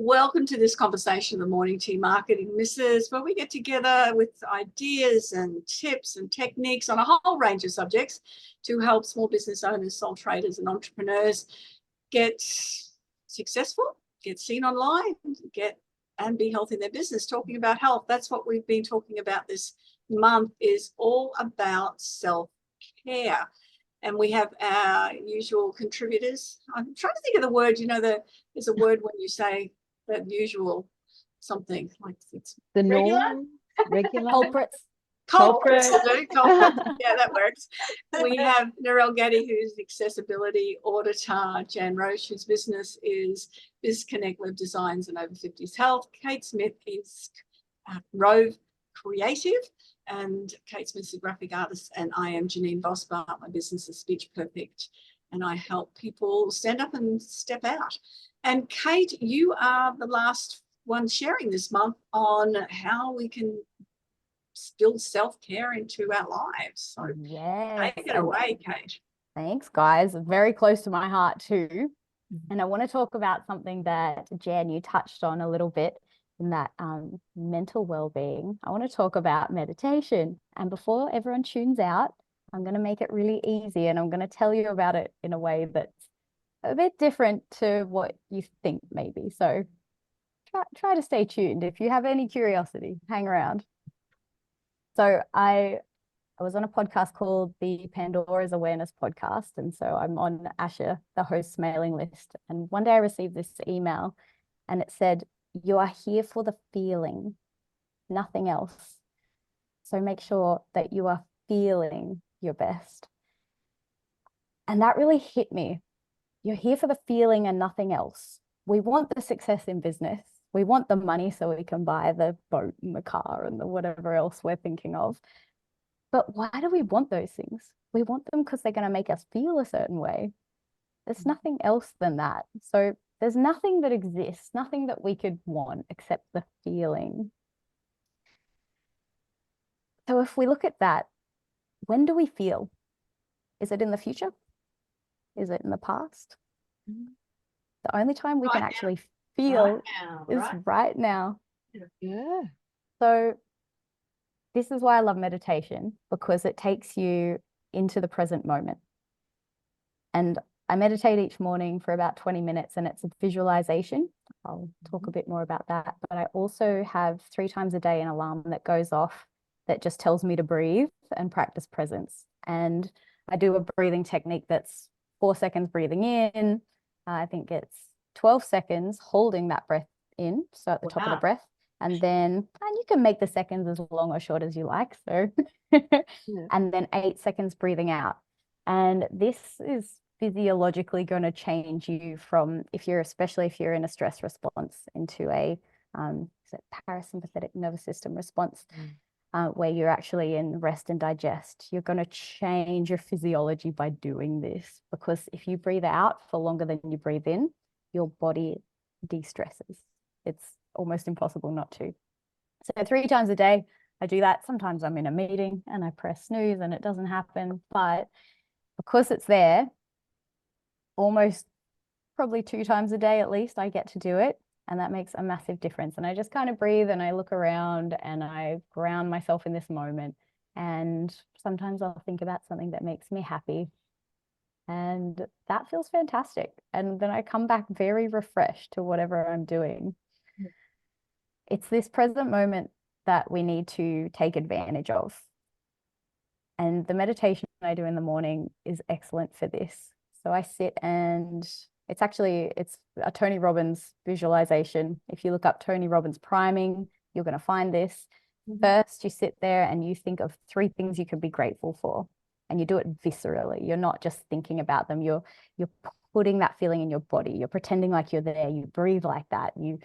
Welcome to this conversation, the Morning Tea Marketing Missus, where we get together with ideas and tips and techniques on a whole range of subjects to help small business owners, sole traders and entrepreneurs get successful, get seen online, and be healthy in their business. Talking about health, that's what we've been talking about this month, is all about self-care. And we have our usual contributors. I'm trying to think of the word, there's a word when you say that usual something like it's the regular? regular Culprits. Culprits. Yeah, that works. We have Narelle Gaddy, who's the accessibility auditor, Jan Roche, whose business is BizConnect Web Designs and Over 50s Health. Kate Smith is Rove Creative, and Kate Smith's a graphic artist, and I am Janine Vosper. My business is Speech Perfect, and I help people stand up and step out. And Kate, you are the last one sharing this month on how we can build self-care into our lives. So yes, take it away, Kate. Thanks, guys. Very close to my heart too. And I want to talk about something that Jan, you touched on a little bit in that mental well-being. I want to talk about meditation. And before everyone tunes out, I'm going to make it really easy, and I'm going to tell you about it in a way that's a bit different to what you think maybe. So try to stay tuned. If you have any curiosity, hang around. So I was on a podcast called the Pandora's Awareness Podcast. And so I'm on Asha, the host's mailing list. And one day I received this email and it said, "You are here for the feeling, nothing else. So make sure that you are feeling your best." And that really hit me. You're here for the feeling and nothing else. We want the success in business. We want the money so we can buy the boat and the car and the whatever else we're thinking of. But why do we want those things? We want them because they're going to make us feel a certain way. There's nothing else than that. So there's nothing that exists, nothing that we could want except the feeling. So if we look at that, when do we feel? Is it in the future? Is it in the past? The only time we can actually feel is right now. Yeah. So this is why I love meditation, because it takes you into the present moment. And I meditate each morning for about 20 minutes, and it's a visualization. I'll talk a bit more about that. But I also have 3 times a day an alarm that goes off that just tells me to breathe and practice presence. And I do a breathing technique that's 4 seconds breathing in. I think it's 12 seconds holding that breath in, so at the top of the breath. And you can make the seconds as long or short as you like. So, and then 8 seconds breathing out. And this is physiologically going to change you from, especially if you're in a stress response, into a parasympathetic nervous system response, where you're actually in rest and digest. You're going to change your physiology by doing this, because if you breathe out for longer than you breathe in, your body de-stresses. It's almost impossible not to. So 3 times a day, I do that. Sometimes I'm in a meeting and I press snooze and it doesn't happen. But because it's there, almost probably 2 times a day at least, I get to do it. And that makes a massive difference. And I just kind of breathe and I look around and I ground myself in this moment. And sometimes I'll think about something that makes me happy. And that feels fantastic. And then I come back very refreshed to whatever I'm doing. It's this present moment that we need to take advantage of. And the meditation I do in the morning is excellent for this. So I sit, and it's a Tony Robbins visualization. If you look up Tony Robbins priming, you're going to find this. First, you sit there and you think of 3 things you can be grateful for. And you do it viscerally. You're not just thinking about them. You're putting that feeling in your body. You're pretending like you're there. You breathe like that. You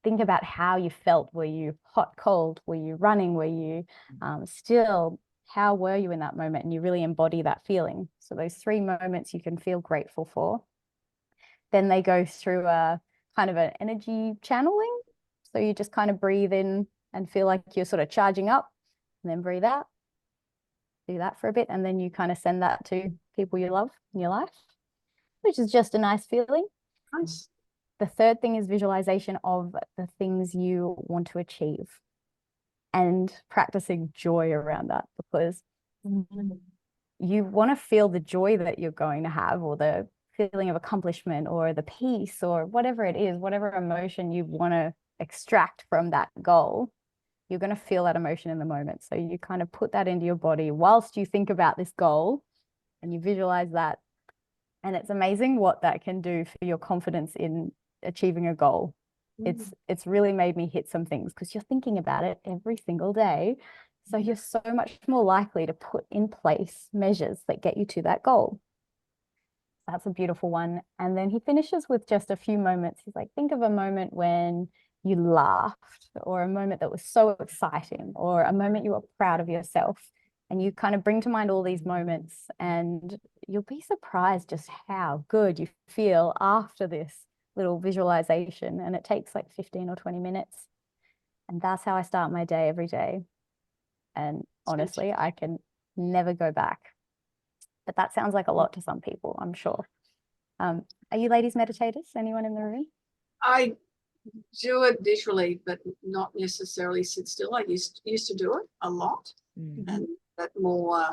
think about how you felt. Were you hot, cold? Were you running? Were you still? How were you in that moment? And you really embody that feeling. So those 3 moments you can feel grateful for. Then they go through a kind of an energy channeling. So you just kind of breathe in and feel like you're sort of charging up, and then breathe out. Do that for a bit, and then you kind of send that to people you love in your life, which is just a nice feeling. Nice. The third thing is visualization of the things you want to achieve and practicing joy around that, because you want to feel the joy that you're going to have, or the feeling of accomplishment, or the peace, or whatever it is, whatever emotion you want to extract from that goal. You're going to feel that emotion in the moment. So you kind of put that into your body whilst you think about this goal, and you visualize that. And it's amazing what that can do for your confidence in achieving a goal. It's really made me hit some things, because you're thinking about it every single day. So you're so much more likely to put in place measures that get you to that goal. That's a beautiful one. And then he finishes with just a few moments. He's like, think of a moment when you laughed, or a moment that was so exciting, or a moment you were proud of yourself. And you kind of bring to mind all these moments, and you'll be surprised just how good you feel after this little visualization. And it takes like 15 or 20 minutes. And that's how I start my day every day. And honestly, I can never go back. But that sounds like a lot to some people, I'm sure. Are you ladies meditators? Anyone in the room? I do it visually, but not necessarily sit still. I used to do it a lot, and that more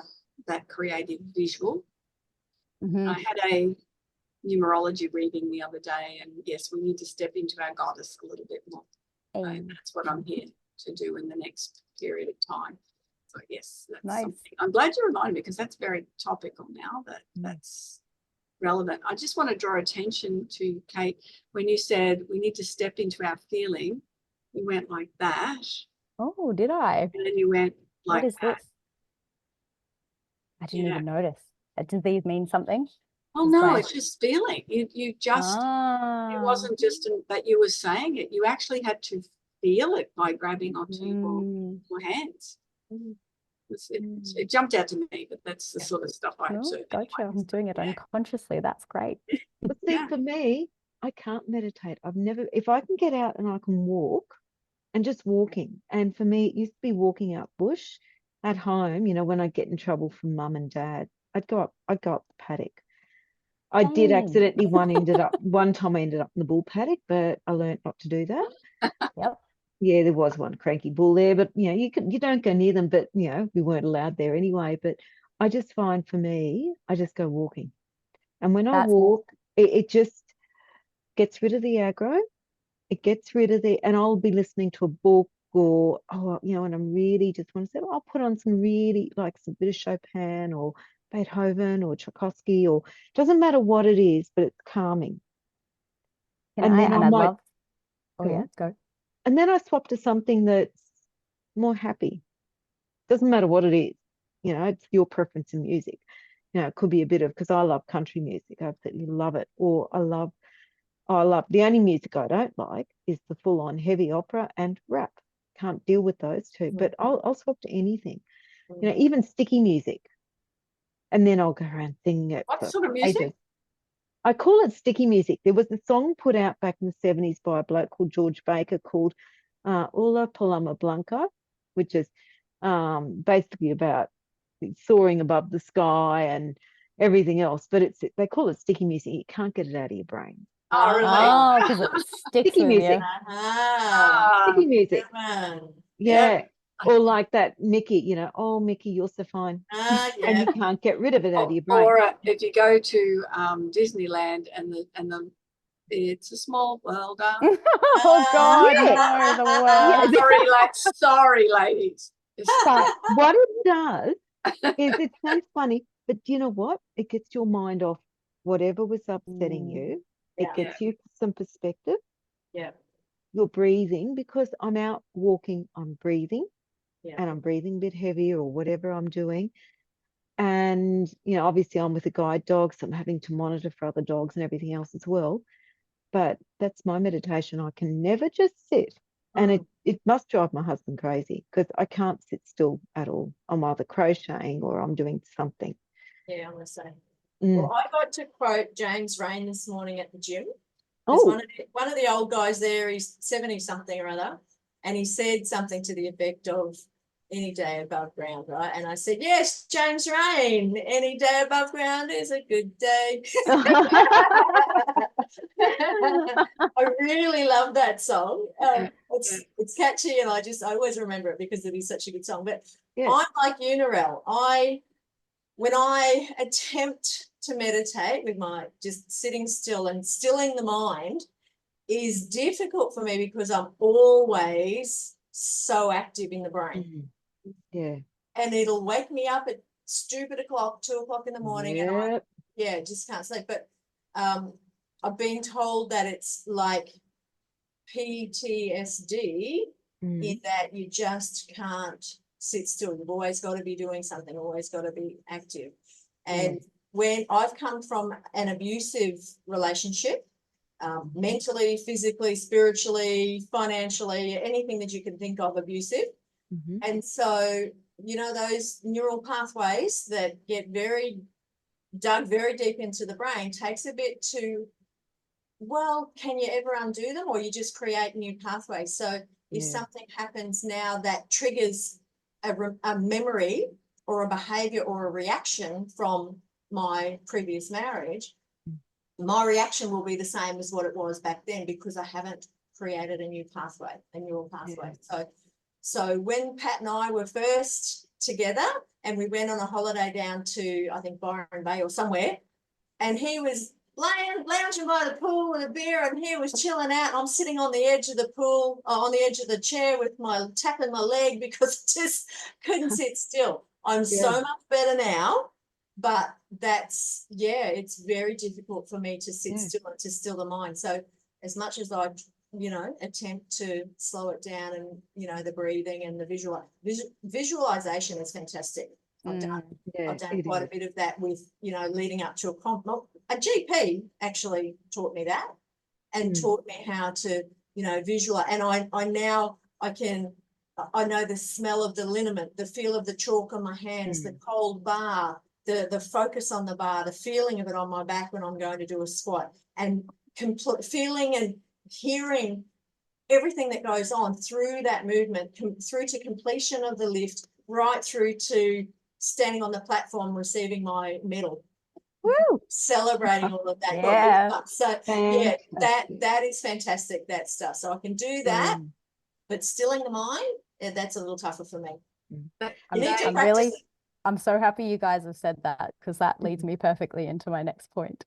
that creative visual. I had a numerology reading the other day, and yes, we need to step into our goddess a little bit more. And that's what I'm here to do in the next period of time. So yes, that's something. I'm glad you reminded me, because that's very topical now. That's relevant. I just want to draw attention to, Kate, when you said we need to step into our feeling, you went like that. Oh, did I? And then you went like what is that. this? I didn't even notice. Do these mean something? Well, no, it's just feeling. You just, it wasn't just that you were saying it. You actually had to feel it by grabbing onto your hands. It jumped out to me, but that's the sort of stuff I observe. Gotcha. I'm doing it unconsciously. That's great. But see, for me, I can't meditate. I've never, if I can get out and I can walk, and just walking. And for me, it used to be walking out bush at home, you know, when I get in trouble from mum and dad, I'd go up the paddock. I did accidentally one time I ended up in the bull paddock, but I learned not to do that. Yep. Yeah, there was one cranky bull there, but you know, you don't go near them, but you know, we weren't allowed there anyway. But I just find, for me, I just go walking. And when I walk, it just gets rid of the aggro. It gets rid of and I'll be listening to a book, or, you know, and I'm really just want to say, I'll put on some really, like, some bit of Chopin or Beethoven or Tchaikovsky, or doesn't matter what it is, but it's calming. And then I love, go. And then I swap to something that's more happy. Doesn't matter what it is, you know, it's your preference in music. You know, it could be a bit of, because I love country music, I absolutely love it. Or I love the only music I don't like is the full-on heavy opera and rap. Can't deal with those two, but I'll swap to anything. You know, even sticky music. And then I'll go around singing it. What sort of music? Ages. I call it sticky music. There was a song put out back in the 70s by a bloke called George Baker called Ula Paloma Blanca, which is basically about soaring above the sky and everything else. But they call it sticky music. You can't get it out of your brain. Oh, really? Because it sticks sticky with music. Sticky music. Yeah. Or like that Mickey, you know, oh, Mickey, you're so fine. And you can't get rid of it out of your brain. Or if you go to Disneyland and it's a small world. Oh God, no, the world. Sorry, ladies. But what it does is, it sounds funny, but you know what? It gets your mind off whatever was upsetting you. It gets you some perspective. Yeah. You're breathing, because I'm out walking, I'm breathing. And I'm breathing a bit heavier, or whatever I'm doing. And, you know, obviously I'm with a guide dog, so I'm having to monitor for other dogs and everything else as well. But that's my meditation. I can never just sit. And it must drive my husband crazy, because I can't sit still at all. I'm either crocheting or I'm doing something. Yeah, I'm the same. Well, I got to quote James Rain this morning at the gym. One of the old guys there, he's 70 something or other, and he said something to the effect of, any day above ground, right? And I said, yes, James Rain, any day above ground is a good day. I really love that song. Yeah, It's catchy, and I always remember it because it is such a good song. But Yeah. I'm like you, Narelle. When I attempt to meditate with my just sitting still and stilling the mind is difficult for me because I'm always so active in the brain. Yeah. And it'll wake me up at stupid o'clock, 2 o'clock in the morning, and I just can't sleep. But I've been told that it's like PTSD in that you just can't sit still. You've always got to be doing something, always got to be active. And when I've come from an abusive relationship, mentally, physically, spiritually, financially, anything that you can think of abusive. And so, you know, those neural pathways that get dug very deep into the brain takes a bit to, well, can you ever undo them, or you just create new pathways? So if something happens now that triggers a memory or a behavior or a reaction from my previous marriage, my reaction will be the same as what it was back then because I haven't created a new pathway, a neural pathway. So when Pat and I were first together and we went on a holiday down to, I think, Byron Bay or somewhere, and he was lounging by the pool with a beer and he was chilling out, and I'm sitting on the edge of the pool, on the edge of the chair with tapping my leg because I just couldn't sit still. I'm so much better now, but that's, it's very difficult for me to sit still and to still the mind. So as much as I, you know, attempt to slow it down and, you know, the breathing and the visualization is fantastic. I've done quite a bit of that with, you know, leading up to a GP actually taught me that and taught me how to, you know, visualize. And I know the smell of the liniment, the feel of the chalk on my hands, the cold bar, the focus on the bar, the feeling of it on my back when I'm going to do a squat, and feeling and hearing everything that goes on through that movement, through to completion of the lift, right through to standing on the platform receiving my medal. Woo! Celebrating all of that. Yeah. So that is fantastic, that stuff. So I can do that, but stilling the mind, that's a little tougher for me. I'm so happy you guys have said that, because that leads me perfectly into my next point.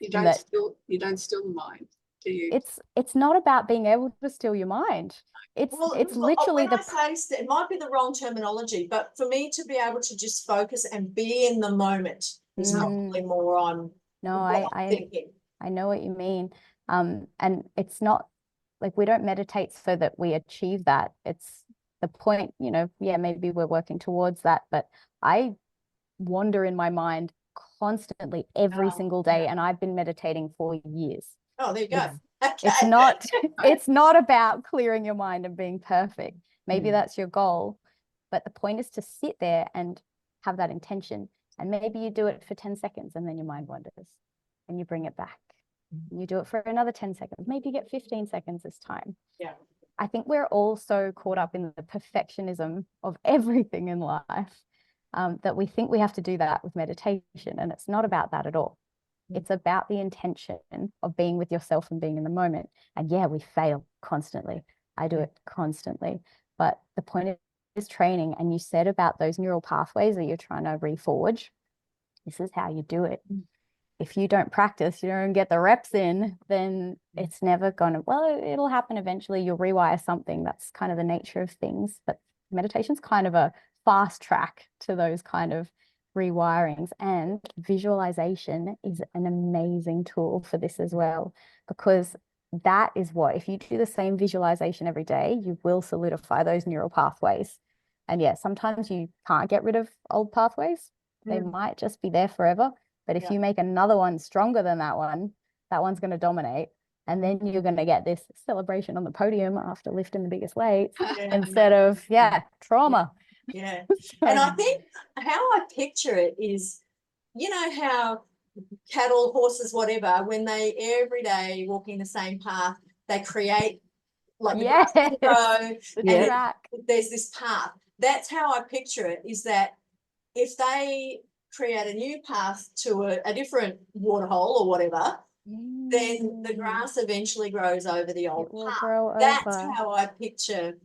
You don't still the mind, do you? It's not about being able to still your mind. It's literally it might be the wrong terminology, but for me to be able to just focus and be in the moment is probably more on I'm thinking. I know what you mean. And it's not like we don't meditate so that we achieve that. It's the point, you know, maybe we're working towards that, but I wander in my mind constantly every single day, and I've been meditating for years. Oh, there you go. Okay. It's not about clearing your mind and being perfect. Maybe that's your goal, but the point is to sit there and have that intention. And maybe you do it for 10 seconds and then your mind wanders and you bring it back. You do it for another 10 seconds. Maybe you get 15 seconds this time. Yeah. I think we're all so caught up in the perfectionism of everything in life that we think we have to do that with meditation. And it's not about that at all. It's about the intention of being with yourself and being in the moment. And we fail constantly. I do it constantly. But the point is training. And you said about those neural pathways that you're trying to reforge. This is how you do it. If you don't practice, you don't get the reps in, then it's never gonna, it'll happen eventually. You'll rewire something. That's kind of the nature of things. But meditation's kind of a fast track to those kind of rewirings, and visualization is an amazing tool for this as well, because that is what, if you do the same visualization every day, you will solidify those neural pathways. And sometimes you can't get rid of old pathways. They might just be there forever. But if you make another one stronger than that one's going to dominate. And then you're going to get this celebration on the podium after lifting the biggest weights instead of trauma. Yeah. And I think how I picture it is, you know, how cattle, horses, whatever, when they every day walking the same path, they create like the grass can grow, and there's this path. That's how I picture it, is that if they create a new path to a different waterhole or whatever, then the grass eventually grows over the old It will path. grow That's over. how I picture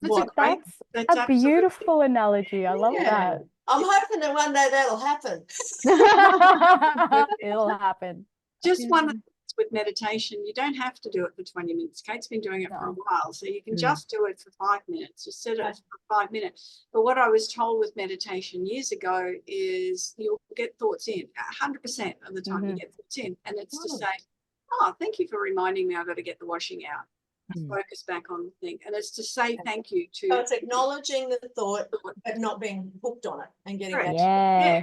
That's a what great, That's that's a absolutely- beautiful analogy. I love Yeah. I'm hoping that one day that'll happen. that. It'll happen. Just one of the things with meditation, you don't have to do it for 20 minutes. Kate's been doing it for a No. while, so you can Mm. just do it for 5 minutes. Just set it for 5 minutes. But what I was told with meditation years ago is you'll get thoughts in 100% of the time. You Mhm. get thoughts in, and it's to Oh. say, "Oh, thank you for reminding me. I've got to get the washing out." Mm. Focus back on the thing, and it's to say thank you to. So it's acknowledging the thought, but not being hooked on it and getting Correct. back to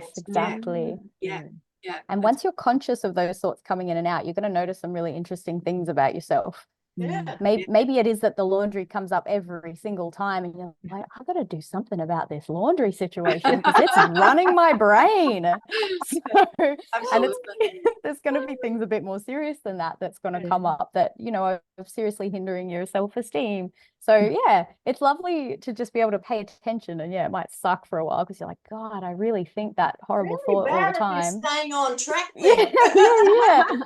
Yes, Yeah. exactly. Yeah, yeah. And once you're conscious of those thoughts coming in and out, you're going to notice some really interesting things about yourself. Yeah. Maybe it is that the laundry comes up every single time and you're like, I've got to do something about this laundry situation because it's running my brain. So, and Absolutely. there's going to be things a bit more serious than that that's going to Yeah. come up that, you know, are seriously hindering your self-esteem. So yeah, it's lovely to just be able to pay attention. And yeah, it might suck for a while because you're like, God, I really think that horrible Really thought all bad the if you're time. staying on track Yeah, then. yeah.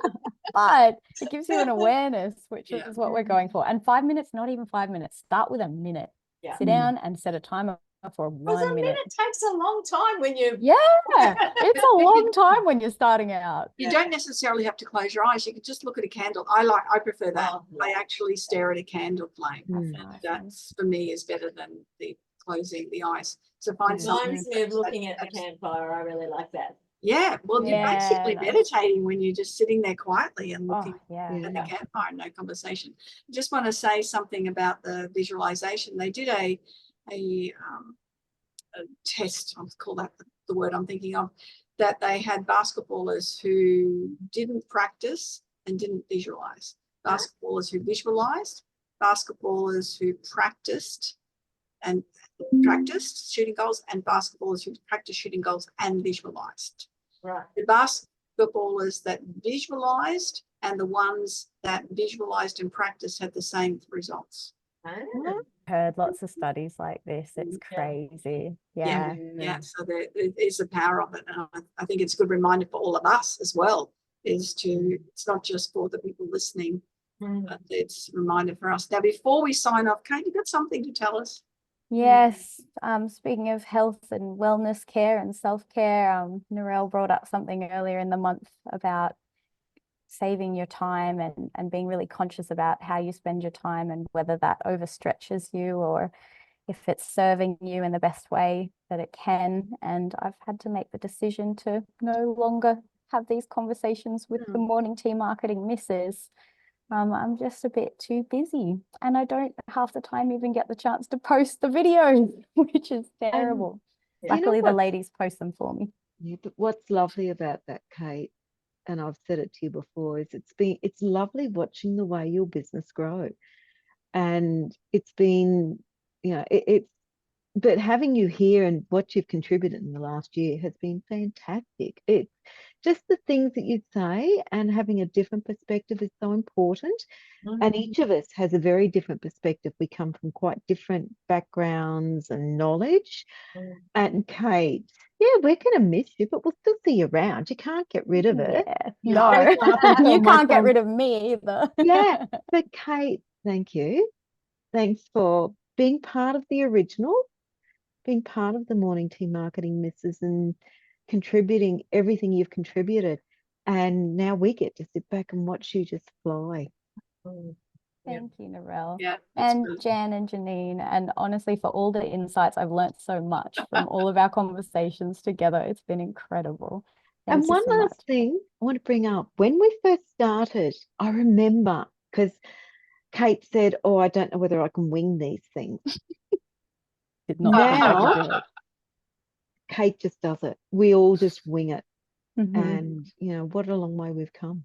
But it gives you an awareness, which Yeah. is what we're going for. And 5 minutes, not even 5 minutes. Start with a minute. Yeah. Sit down and set a timer for Because 1 a minute. minute takes a long time when you Yeah, it's a long time when you're starting out. You don't necessarily have to close your eyes. You can just look at a candle. I prefer that. Oh, I yeah. actually stare at a candle flame. Mm. And Nice. that's for me is better than the closing the eyes. So find Yeah. something. reminds me of looking at the campfire. I really like that. Yeah, well, you're Yeah, basically nice. meditating when you're just sitting there quietly and looking Oh, yeah. Yeah. at the campfire, no conversation. I just want to say something about the visualization. They did a test, I'll call that the word I'm thinking of, that they had basketballers who didn't practice and didn't visualize. Basketballers who visualized, basketballers who practiced shooting goals, and basketballers who practiced shooting goals and visualized. Right. The basketballers that visualized and the ones that visualized and practiced had the same results. Ah. Heard lots of studies like this. It's Yeah. crazy. Yeah. Yeah. Yeah, so there is the power of it, and I think it's a good reminder for all of us as well. Is to it's not just for the people listening, but it's a reminder for us. Now, before we sign off, Kate, you got something to tell us? Yes. Speaking of health and wellness care and self-care, Narelle brought up something earlier in the month about saving your time and being really conscious about how you spend your time and whether that overstretches you or if it's serving you in the best way that it can. And I've had to make the decision to no longer have these conversations with the morning tea marketing missus. I'm just a bit too busy and I don't half the time even get the chance to post the videos, which is terrible. you know Luckily, the what- ladies post them for me. Yeah, but what's lovely about that, Kate, and I've said it to you before, is it's lovely watching the way your business grow. And it's been, you know, but having you here and what you've contributed in the last year has been fantastic. It's just the things that you say and having a different perspective is so important. And each of us has a very different perspective. We come from quite different backgrounds and knowledge. And Kate, yeah, we're going to miss you, but we'll still see you around. You can't get rid of it. Yeah. No, you can't get rid of me either. Yeah, but Kate, thank you. Thanks for being part of the original, being part of the Morning Tea Marketing Missus and contributing everything you've contributed. And now we get to sit back and watch you just fly. Thank you, Narelle. Yeah, that's And good. Jan and Janine, and honestly, for all the insights, I've learned so much from all of our conversations together. It's been incredible. Thank And you one so last much. thing I want to bring up. When we first started, I remember because Kate said, "Oh, I don't know whether I can wing these things." Did not think I could do it. Kate just does it. We all just wing it. Mhm. And, you know, what a long way we've come.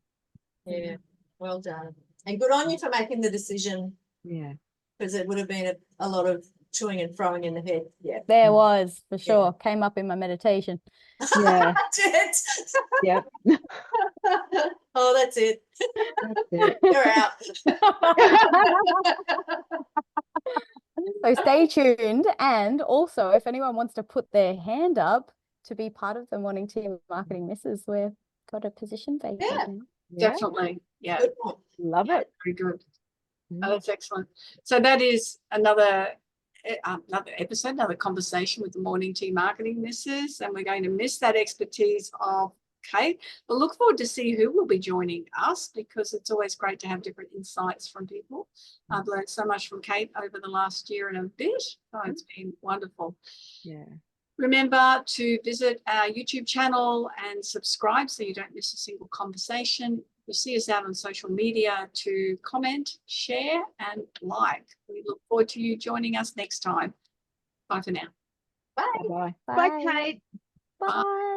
Yeah, well done. And good on you for making the decision, Yeah. because it would have been a lot of chewing and throwing in the head. Yeah. There was, for sure. Came up in my meditation. Yeah. Did. Yep. Oh, that's it. That's it. You're out. So stay tuned. And also, if anyone wants to put their hand up to be part of the Morning Tea Marketing Missus, we've got a position vacant. Yeah. now. Yeah, definitely. Yeah, Good one. love it. very good. Oh, Mm. that's excellent. So that is another episode, another conversation with the Morning Tea Marketing Misses, and we're going to miss that expertise of Kate. But look forward to see who will be joining us, because it's always great to have different insights from people. I've learned so much from Kate over the last year and a bit. So it's been wonderful. Yeah. Remember to visit our YouTube channel and subscribe so you don't miss a single conversation. You see us out on social media to comment, share, and like. We look forward to you joining us next time. Bye for now. Bye. Bye-bye. Bye. Bye, Kate. Bye.